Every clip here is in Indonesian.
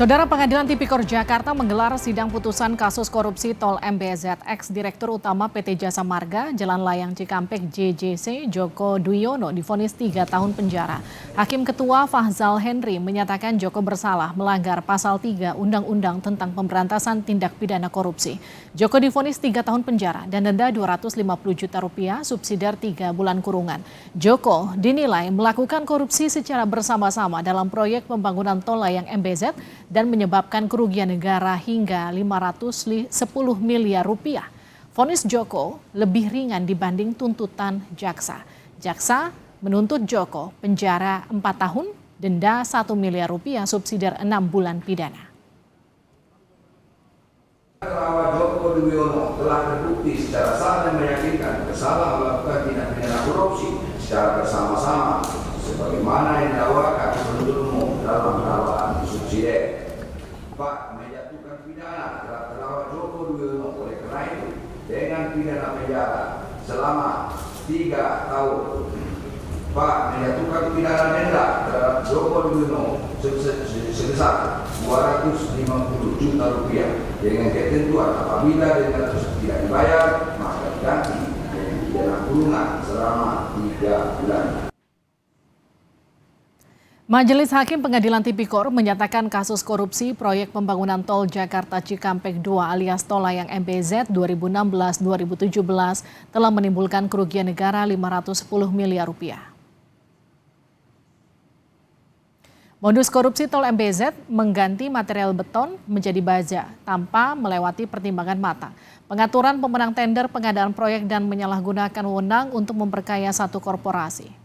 Saudara Pengadilan Tipikor Jakarta menggelar sidang putusan kasus korupsi Tol MBZ ex-direktur utama PT Jasa Marga Jalan Layang Cikampek JJC Joko Dwiono divonis 3 tahun penjara. Hakim Ketua Fahzal Henry menyatakan Joko bersalah melanggar pasal 3 Undang-Undang tentang Pemberantasan Tindak Pidana Korupsi. Joko divonis 3 tahun penjara dan denda 250 juta rupiah subsidiar 3 bulan kurungan. Joko dinilai melakukan korupsi secara bersama-sama dalam proyek pembangunan tol layang MBZ dan menyebabkan kerugian negara hingga 510 miliar rupiah. Vonis Joko lebih ringan dibanding tuntutan jaksa. Jaksa menuntut Joko penjara 4 tahun, denda 1 miliar rupiah, subsidiar 6 bulan pidana. Terdakwa Joko Dwiono telah terbukti secara sah dan meyakinkan bersalah melakukan tindak pidana korupsi secara bersama-sama sebagaimana yang didakwakan penuntut umum dalam dakwaan subsidiar. Pak menjatuhkan pidana terhadap terdakwa Joko Dwiono oleh karena itu dengan pidana penjara selama 3 tahun. Pak menjatuhkan pidana denda terhadap Joko Dwiono sebesar 250 juta rupiah dengan ketentuan apabila denda tersebut tidak dibayar maka diganti dengan pidana kurungan selama 3 bulan. Majelis Hakim Pengadilan Tipikor menyatakan kasus korupsi proyek pembangunan tol Jakarta Cikampek 2 alias tol layang MBZ 2016-2017 telah menimbulkan kerugian negara 510 miliar rupiah. Modus korupsi tol MBZ mengganti material beton menjadi baja tanpa melewati pertimbangan matang. Pengaturan pemenang tender pengadaan proyek dan menyalahgunakan wewenang untuk memperkaya satu korporasi.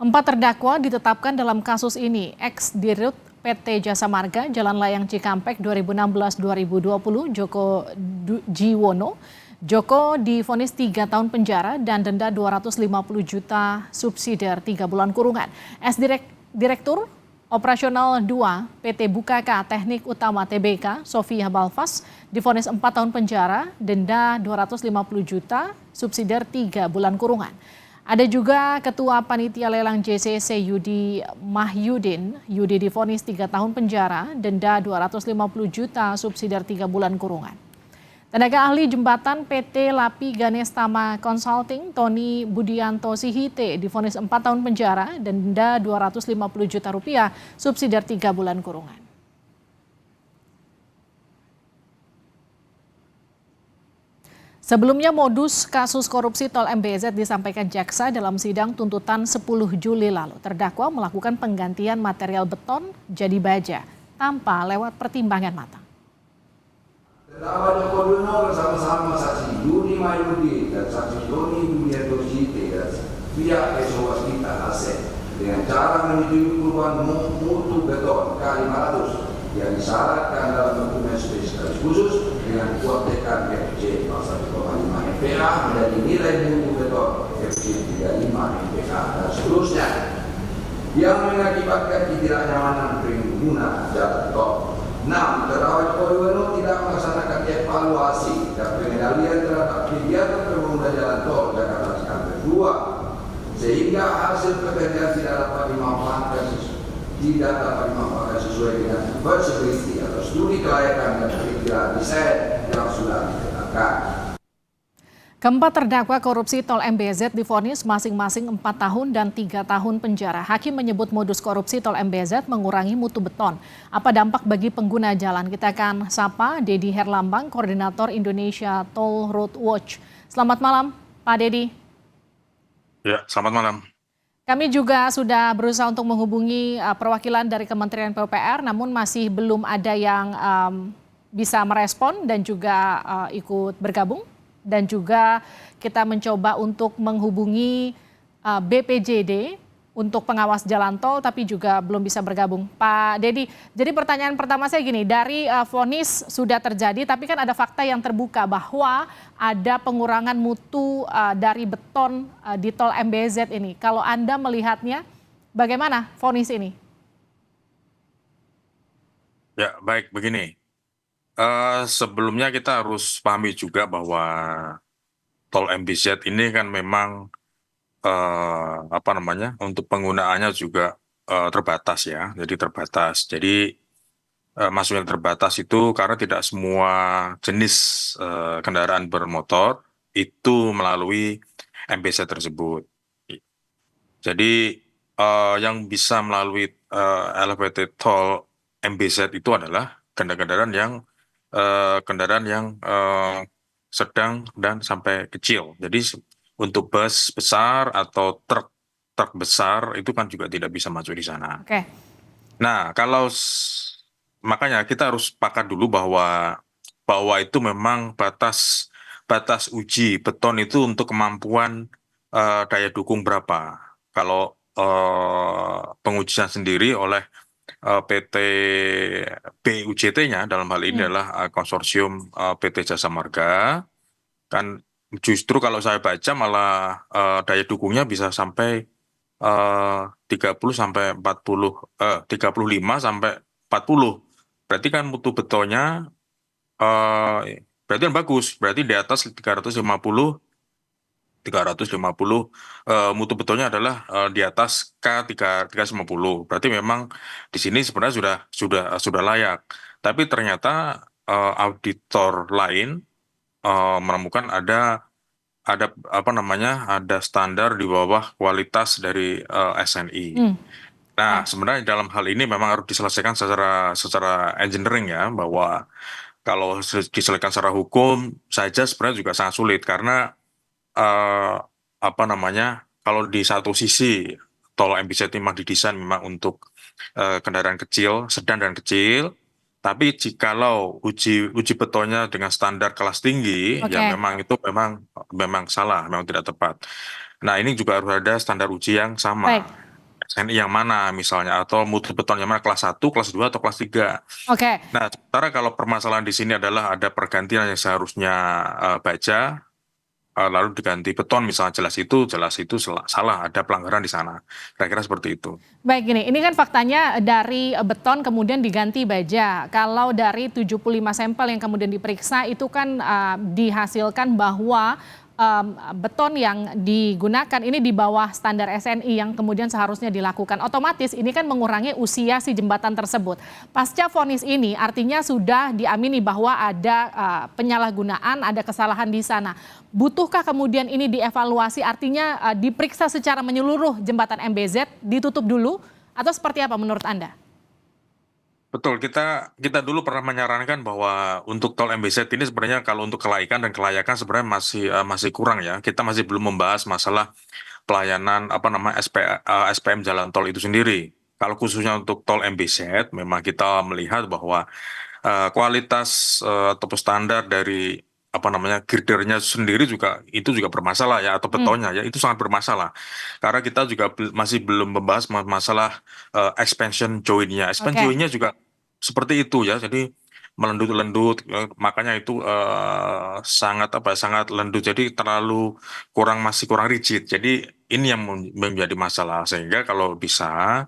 4 terdakwa ditetapkan dalam kasus ini, ex-dirut PT Jasa Marga Jalan Layang Cikampek 2016-2020 Joko Dwiono. Joko divonis 3 tahun penjara dan denda 250 juta subsidiar 3 bulan kurungan. Ex-direktur Operasional 2 PT Bukaka Teknik Utama TBK Sofia Balfas divonis 4 tahun penjara, denda 250 juta subsidiar 3 bulan kurungan. Ada juga Ketua Panitia Lelang JCC Yudi Mahyudin. Yudi divonis 3 tahun penjara, denda 250 juta subsidiar 3 bulan kurungan. Tenaga ahli jembatan PT Lapi Ganestama Consulting Tony Budianto Sihite divonis 4 tahun penjara dan denda 250 juta rupiah subsidiar 3 bulan kurungan. Sebelumnya modus kasus korupsi tol MBZ disampaikan jaksa dalam sidang tuntutan 10 Juli lalu. Terdakwa melakukan penggantian material beton jadi baja tanpa lewat pertimbangan matang. Terdakwa Joko Dwiono bersama-sama saksi Yudi Mahyudin dan saksi Tony Budianto Sihite dan pihak PSO Waskita Aset dengan cara menyetujui perubahan mutu beton K500 yang disyaratkan dalam dokumen spesialis khusus dengan kuat tekan FC 1,5 MPa menjadi nilai mutu beton FC 35 MPa dan seterusnya yang mengakibatkan ketidaknyamanan pengguna jalan tol. 6. Terdakwa Joko Dwiono tidak melaksanakan evaluasi dan pengendalian terhadap kegiatan pembangunan jalan tol Jakarta Cikampek 2 sehingga hasil pekerjaan tidak dapat dimanfaatkan sesuai dengan feasibility atau studi kelayakan dan perkiraan desain yang sudah ditetapkan. Keempat terdakwa korupsi tol MBZ divonis masing-masing 4 tahun dan 3 tahun penjara. Hakim menyebut modus korupsi tol MBZ mengurangi mutu beton. Apa dampak bagi pengguna jalan? Kita akan sapa Dedi Herlambang, Koordinator Indonesia Toll Road Watch. Selamat malam, Pak Dedi. Ya, selamat malam. Kami juga sudah berusaha untuk menghubungi perwakilan dari Kementerian PUPR, namun masih belum ada yang bisa merespon dan juga ikut bergabung. Dan juga kita mencoba untuk menghubungi BPJD untuk pengawas jalan tol, tapi juga belum bisa bergabung. Pak Dedi, jadi pertanyaan pertama saya gini, dari vonis sudah terjadi, tapi kan ada fakta yang terbuka bahwa ada pengurangan mutu dari beton di tol MBZ ini. Kalau Anda melihatnya, bagaimana vonis ini? Ya, baik, begini. Sebelumnya kita harus pahami juga bahwa tol MBZ ini kan memang apa namanya, untuk penggunaannya juga terbatas ya. Jadi terbatas. Jadi maksudnya terbatas itu karena tidak semua jenis kendaraan bermotor itu melalui MBZ tersebut. Jadi yang bisa melalui elevated toll MBZ itu adalah kendaraan yang sedang dan sampai kecil. Jadi untuk bus besar atau truk truk besar itu kan juga tidak bisa masuk di sana. Oke. Nah, makanya kita harus sepakat dulu bahwa itu memang batas batas uji beton itu untuk kemampuan daya dukung berapa. Kalau pengujian sendiri oleh PT BUJT-nya dalam hal ini Hmm. adalah konsorsium PT Jasa Marga, kan justru kalau saya baca malah daya dukungnya bisa sampai 30 sampai 40, 35 sampai 40. Berarti kan mutu betonnya berarti kan bagus. Berarti di atas 350 mutu betonnya adalah di atas K350. Berarti memang di sini sebenarnya sudah layak. Tapi ternyata auditor lain menemukan ada apa namanya, ada standar di bawah kualitas dari SNI. Hmm. Nah, Oke. sebenarnya dalam hal ini memang harus diselesaikan secara engineering ya, bahwa kalau diselesaikan secara hukum saja sebenarnya juga sangat sulit karena eh, apa namanya, kalau di satu sisi tol MBZ memang didesain memang untuk kendaraan kecil, sedan dan kecil, tapi jikalau uji uji betonnya dengan standar kelas tinggi, ya Oke. memang itu memang salah, memang tidak tepat. Nah, ini juga harus ada standar uji yang Baik. sama. SNI yang mana misalnya, atau mutu beton yang mana, kelas 1, kelas 2 atau kelas 3. Oke. Nah, sementara kalau permasalahan di sini adalah ada pergantian yang seharusnya baja, lalu diganti beton misalnya, jelas itu salah, ada pelanggaran di sana. Kira-kira seperti itu. Baik, gini, ini kan faktanya dari beton kemudian diganti baja. Kalau dari 75 sampel yang kemudian diperiksa itu kan dihasilkan bahwa beton yang digunakan ini di bawah standar SNI yang kemudian seharusnya dilakukan. Otomatis ini kan mengurangi usia si jembatan tersebut. Pasca vonis ini artinya sudah diamini bahwa ada penyalahgunaan, ada kesalahan di sana. Butuhkah kemudian ini dievaluasi, artinya diperiksa secara menyeluruh jembatan MBZ, ditutup dulu, atau seperti apa menurut Anda? Betul, kita dulu pernah menyarankan bahwa untuk tol MBZ ini sebenarnya kalau untuk kelaikan dan kelayakan sebenarnya masih kurang ya. Kita masih belum membahas masalah pelayanan apa nama SPM jalan tol itu sendiri. Kalau khususnya untuk tol MBZ, memang kita melihat bahwa kualitas ataupun standar dari apa namanya girdernya sendiri itu juga bermasalah ya, atau Hmm. betonnya ya itu sangat bermasalah. Karena kita juga masih belum membahas masalah expansion jointnya. Expansion Oke. jointnya juga seperti itu ya. Jadi melendut-lendut, makanya itu sangat apa ya, sangat lendut. Jadi masih kurang rigid. Jadi ini yang menjadi masalah, sehingga kalau bisa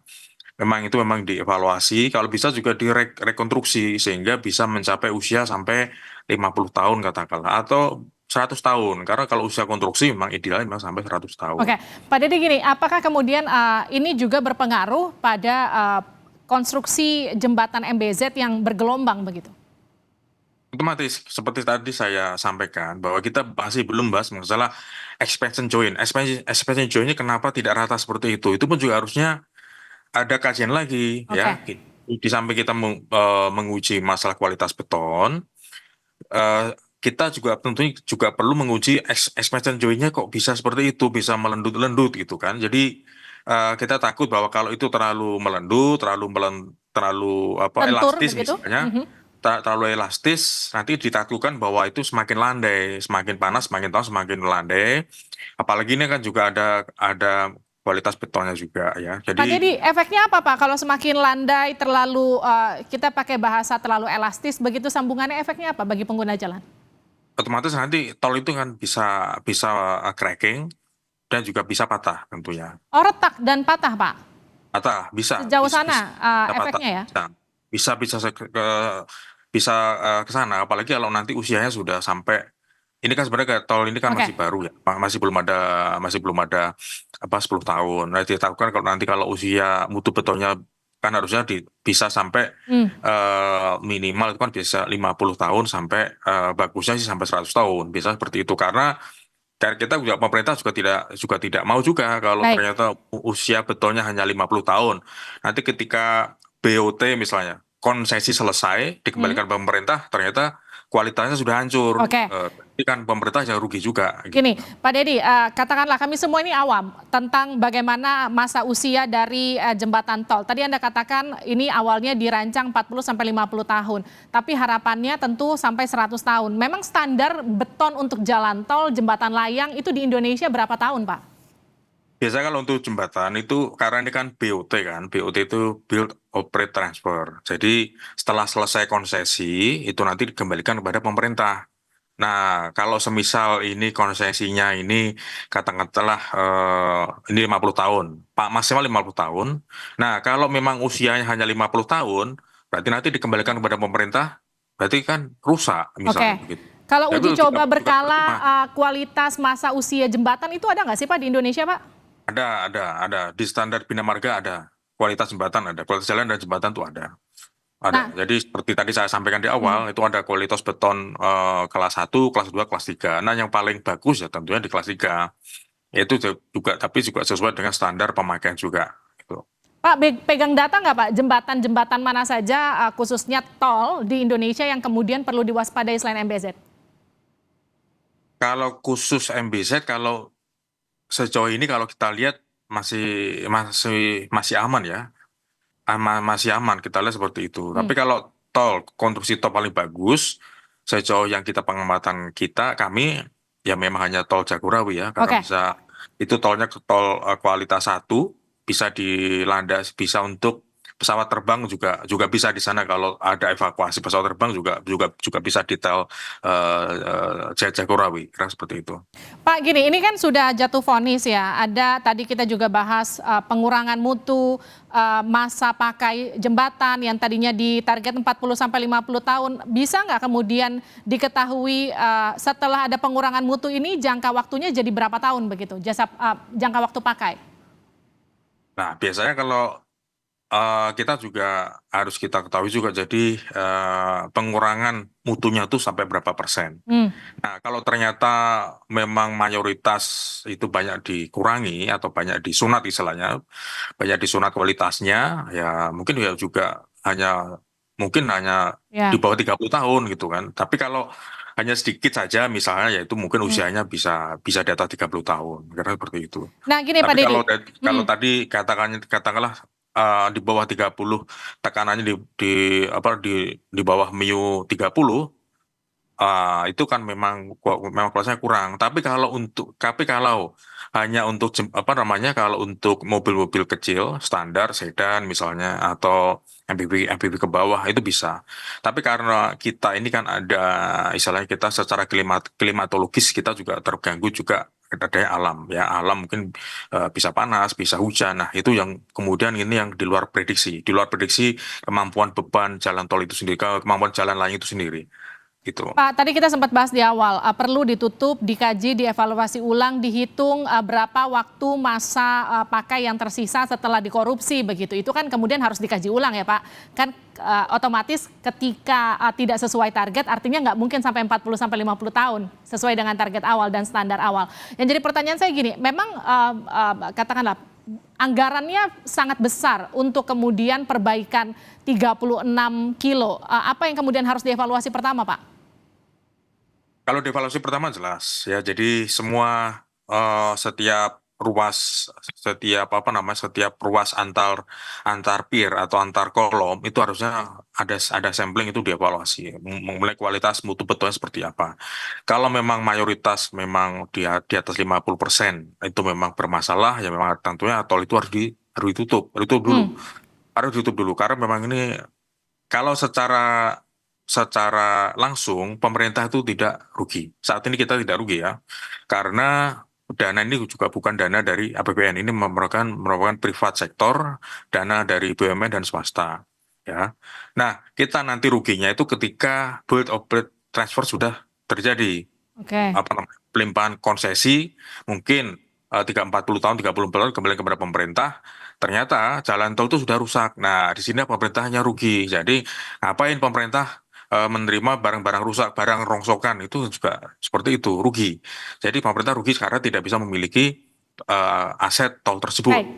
memang dievaluasi, kalau bisa juga direkonstruksi sehingga bisa mencapai usia sampai 50 tahun katakanlah, atau 100 tahun. Karena kalau usia konstruksi memang idealnya memang sampai 100 tahun. Oke, Pak Dede, gini, apakah kemudian ini juga berpengaruh pada konstruksi jembatan MBZ yang bergelombang begitu? Otomatis seperti tadi saya sampaikan bahwa kita masih belum bahas masalah expansion joint. Expansion jointnya kenapa tidak rata seperti itu? Itu pun juga harusnya ada kajian lagi Oke. ya. Di samping kita menguji masalah kualitas beton, kita juga tentunya juga perlu menguji expansion jointnya kok bisa seperti itu, bisa melendut-lendut gitu kan. Jadi kita takut bahwa kalau itu terlalu melendut, terlalu apa Lentur elastis begitu? misalnya, Mhm. terlalu elastis, nanti ditakutkan bahwa itu semakin landai, semakin panas, semakin tahun semakin landai. Apalagi ini kan juga ada kualitas betonnya juga ya. Pak Jadi Dedi, efeknya apa Pak kalau semakin landai, terlalu kita pakai bahasa terlalu elastis begitu, sambungannya efeknya apa bagi pengguna jalan? otomatis nanti tol itu kan bisa bisa cracking dan juga bisa patah tentunya. Oh, retak dan patah Pak? Patah Sejauh bisa sana patah, efeknya ya? bisa bisa bisa ke sana. Apalagi kalau nanti usianya sudah sampai ini kan sebenarnya kayak tol ini kan Oke. masih baru ya, masih belum ada apa 10 tahun. Nah, ditakutkan kalau usia mutu betonnya kan harusnya bisa sampai Hmm. minimal itu kan bisa 50 tahun sampai bagusnya sih sampai 100 tahun. Bisa seperti itu karena dan kita juga pemerintah juga tidak mau juga kalau Baik. ternyata usia betonnya hanya 50 tahun. Nanti ketika BOT misalnya konsesi selesai Hmm. dikembalikan ke pemerintah ternyata kualitasnya sudah hancur. Oke. Jadi kan pemerintah yang rugi juga Gini, gitu. Pak Dedi, katakanlah kami semua ini awam tentang bagaimana masa usia dari jembatan tol. Tadi Anda katakan ini awalnya dirancang 40 sampai 50 tahun, tapi harapannya tentu sampai 100 tahun. Memang standar beton untuk jalan tol, jembatan layang itu di Indonesia berapa tahun, Pak? Biasanya kalau untuk jembatan itu karena ini kan BOT kan, BOT itu Build Operate Transfer. Jadi setelah selesai konsesi itu nanti dikembalikan kepada pemerintah. Nah, kalau semisal ini konsesinya ini katakanlah ini 50 tahun, Pak maksimal 50 tahun. Nah, kalau memang usianya hanya 50 tahun, berarti nanti dikembalikan kepada pemerintah, berarti kan rusak misalnya Oke. begitu. Kalau Tapi uji itu juga coba juga berkala percuma. kualitas masa usia jembatan itu ada nggak sih Pak di Indonesia, Pak? Ada. Di standar Bina Marga ada. Kualitas jembatan ada, kualitas jalan dan jembatan itu ada. Nah, Ada. Jadi seperti tadi saya sampaikan di hmm. awal, itu ada kualitas beton kelas 1, kelas 2, kelas 3. Nah, yang paling bagus ya tentunya di kelas 3. Itu juga tapi juga sesuai dengan standar pemakaian juga gitu. Pak, pegang data nggak Pak, jembatan-jembatan mana saja khususnya tol di Indonesia yang kemudian perlu diwaspadai selain MBZ? Kalau khusus MBZ kalau sejauh ini kalau kita lihat masih aman ya. Masih aman kita lihat seperti itu. Hmm. Tapi kalau konstruksi tol paling bagus sejauh yang kita pengamatan kami ya memang hanya tol Jagorawi ya karena Oke. itu tolnya tol kualitas 1 bisa dilandas bisa untuk pesawat terbang juga bisa di sana kalau ada evakuasi pesawat terbang juga bisa detail Jagorawi kira seperti itu. Pak, gini, ini kan sudah jatuh vonis ya. Ada tadi kita juga bahas pengurangan mutu masa pakai jembatan yang tadinya ditarget 40 sampai 50 tahun. Bisa nggak kemudian diketahui setelah ada pengurangan mutu ini jangka waktunya jadi berapa tahun begitu? Jangka waktu pakai? Nah, biasanya kalau kita juga harus kita ketahui juga jadi pengurangan mutunya tuh sampai berapa persen. Hmm. Nah, kalau ternyata memang mayoritas itu banyak dikurangi atau banyak disunat istilahnya, banyak disunat kualitasnya, ya mungkin ya juga mungkin hanya di Ya. bawah 30 tahun gitu kan. Tapi kalau hanya sedikit saja misalnya yaitu mungkin Hmm. usianya bisa di atas 30 tahun, karena seperti itu. Nah, gini Pak Tapi Dedi. kalau tadi katakanlah di bawah 30 tekanannya di bawah MIU 30 itu kan memang kualitasnya kurang. Tapi kalau hanya untuk kalau untuk mobil-mobil kecil standar sedan misalnya atau MPV ke bawah itu bisa. Tapi karena kita ini kan ada istilahnya kita secara klimatologis kita juga terganggu juga daya alam ya alam mungkin bisa panas bisa hujan. Nah itu yang kemudian ini yang di luar prediksi kemampuan beban jalan tol itu sendiri kemampuan jalan layang itu sendiri gitu. Pak, tadi kita sempat bahas di awal, perlu ditutup, dikaji, dievaluasi ulang, dihitung berapa waktu masa pakai yang tersisa setelah dikorupsi begitu. Itu kan kemudian harus dikaji ulang ya Pak. Kan otomatis ketika tidak sesuai target artinya nggak mungkin sampai 40 sampai 50 tahun sesuai dengan target awal dan standar awal. Yang jadi pertanyaan saya gini, memang katakanlah anggarannya sangat besar untuk kemudian perbaikan 36 kilo. Apa yang kemudian harus dievaluasi pertama Pak? Kalau devaluasi pertama jelas ya, jadi semua setiap ruas antar pier atau antar kolom itu harusnya ada sampling itu dievaluasi, mulai kualitas mutu betonnya seperti apa. Kalau memang mayoritas memang di atas 50% itu memang bermasalah ya memang tentunya tol itu harus ditutup dulu. Harus ditutup dulu karena memang ini kalau secara langsung pemerintah itu tidak rugi. Saat ini kita tidak rugi ya, karena dana ini juga bukan dana dari APBN, ini merupakan privat sektor, dana dari BUMN dan swasta. Ya, nah kita nanti ruginya itu ketika build operate transfer sudah terjadi. Oke. apa namanya, pelimpahan konsesi mungkin 40 tahun, 30 tahun kembali kepada pemerintah. Ternyata jalan tol itu sudah rusak. Nah, di sini pemerintahnya rugi. Jadi ngapain pemerintah menerima barang-barang rusak, barang rongsokan itu juga seperti itu, rugi. Jadi pemerintah rugi karena tidak bisa memiliki aset tol tersebut. Baik.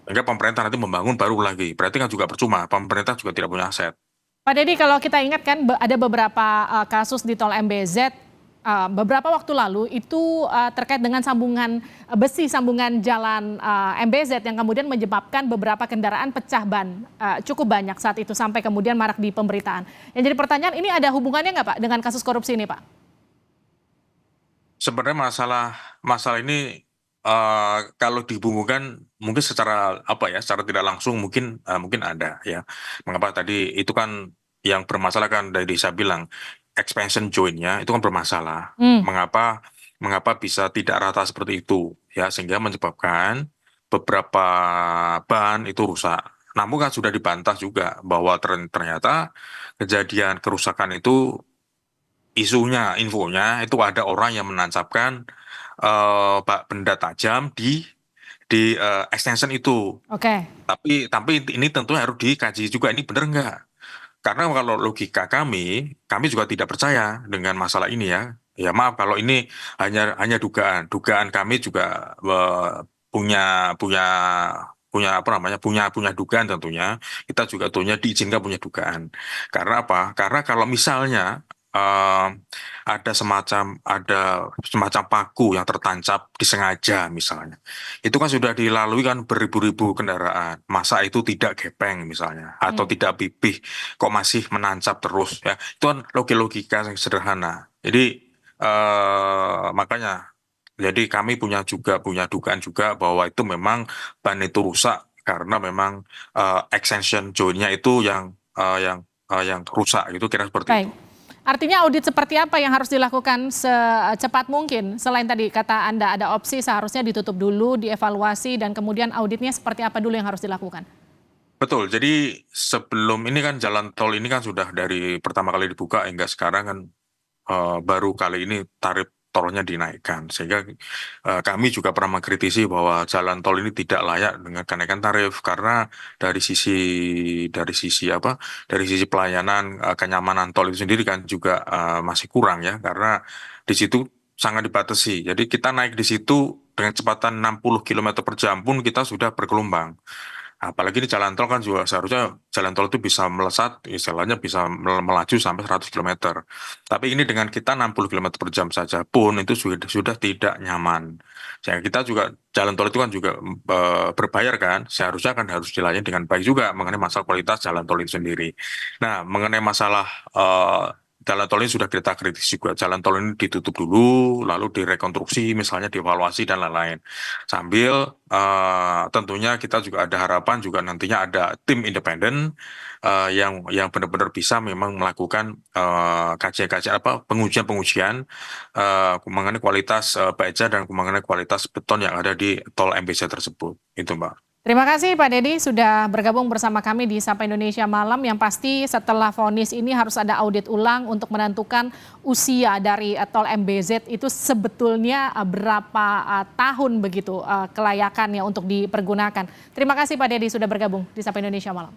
Sehingga pemerintah nanti membangun baru lagi. Berarti kan juga percuma, pemerintah juga tidak punya aset. Pak Deddy, kalau kita ingat kan ada beberapa kasus di tol MBZ beberapa waktu lalu itu terkait dengan sambungan besi, sambungan jalan MBZ yang kemudian menyebabkan beberapa kendaraan pecah ban cukup banyak saat itu sampai kemudian marak di pemberitaan. Yang jadi pertanyaan, ini ada hubungannya nggak Pak dengan kasus korupsi ini Pak? Sebenarnya masalah ini kalau dihubungkan mungkin secara apa ya, secara tidak langsung mungkin ada ya. Mengapa tadi itu kan yang bermasalah kan dari saya bilang expansion joint-nya itu kan bermasalah. Hmm, Mengapa bisa tidak rata seperti itu ya, sehingga menyebabkan beberapa ban itu rusak. Namun kan sudah dibantah juga bahwa ternyata kejadian kerusakan itu infonya itu ada orang yang menancapkan benda tajam di extension itu. oke. Tapi ini tentunya harus dikaji juga ini benar nggak? Karena kalau logika kami juga tidak percaya dengan masalah ini ya. Ya maaf kalau ini hanya dugaan. Dugaan kami juga punya punya punya apa namanya punya dugaan tentunya. Kita juga tentunya diizinkan punya dugaan. Karena apa? Karena kalau misalnya eh, ada semacam paku yang tertancap disengaja misalnya, itu kan sudah dilalui kan beribu-ribu kendaraan. Masa itu tidak gepeng misalnya atau Hmm. tidak pipih kok masih menancap terus ya. Itu kan logika yang sederhana. Jadi makanya jadi kami punya dugaan juga bahwa itu memang ban itu rusak karena memang extension joint-nya itu yang rusak itu kira seperti itu. Baik. Artinya audit seperti apa yang harus dilakukan secepat mungkin? Selain tadi kata Anda ada opsi seharusnya ditutup dulu, dievaluasi, dan kemudian auditnya seperti apa dulu yang harus dilakukan? Betul. Jadi sebelum ini kan jalan tol ini kan sudah dari pertama kali dibuka hingga sekarang kan baru kali ini tarif tolnya dinaikkan. Sehingga kami juga pernah mengkritisi bahwa jalan tol ini tidak layak dengan kenaikan tarif karena dari sisi apa? Dari sisi pelayanan kenyamanan tol itu sendiri kan juga masih kurang ya karena di situ sangat dibatasi. Jadi kita naik di situ dengan kecepatan 60 km per jam pun kita sudah bergelombang. Apalagi di jalan tol kan juga seharusnya jalan tol itu bisa melesat, istilahnya bisa melaju sampai 100 km. Tapi ini dengan kita 60 km per jam saja pun itu sudah tidak nyaman. Sehingga kita juga, jalan tol itu kan juga berbayar kan, seharusnya kan harus dilayani dengan baik juga mengenai masalah kualitas jalan tol itu sendiri. Nah, mengenai masalah jalan tol ini sudah kita kritisi juga. Jalan tol ini ditutup dulu, lalu direkonstruksi, misalnya dievaluasi dan lain-lain. Sambil tentunya kita juga ada harapan juga nantinya ada tim independen yang benar-benar bisa memang melakukan kajian-kajian apa pengujian-pengujian mengenai kualitas baja dan mengenai kualitas beton yang ada di tol MBZ tersebut. Itu, Mbak. Terima kasih Pak Deddy sudah bergabung bersama kami di Sapa Indonesia Malam. Yang pasti setelah vonis ini harus ada audit ulang untuk menentukan usia dari tol MBZ itu sebetulnya berapa tahun begitu kelayakannya untuk dipergunakan. Terima kasih Pak Deddy sudah bergabung di Sapa Indonesia Malam.